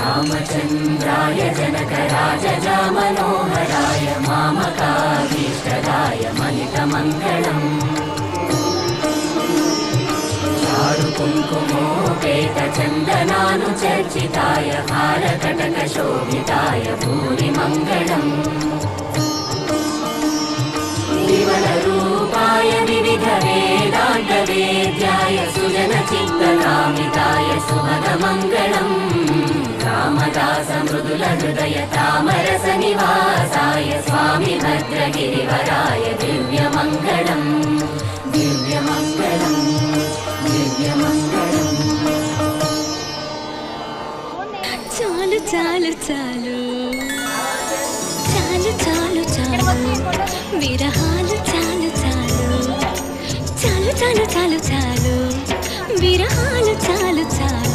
रामचन्द्राय जनकराजजामनोहराय मामकाभीष्टदाय मनितमङ्गलम् चारुकुङ्कुमोपेतचन्दनानुचर्चिताय हारकटकशोभिताय भूरिमङ्गलम् विमलरूपाय विविधवेदान्तवेद्याय सुजनचित्तकामिताय सुमदमङ्गलम् रामदासमृदुलहृदय तामरसनिवासाय स्वामि भद्रगिरिवराय दिव्यमङ्गलम् दिव्यमङ्गलम् दिव्यमङ्गलम् చాలు చాలు చాలు చాలు చాలు చాలు విరహాలు చాలు చాలు చాలు చాలు చాలు చాలు విరహాలు చాలు చాలు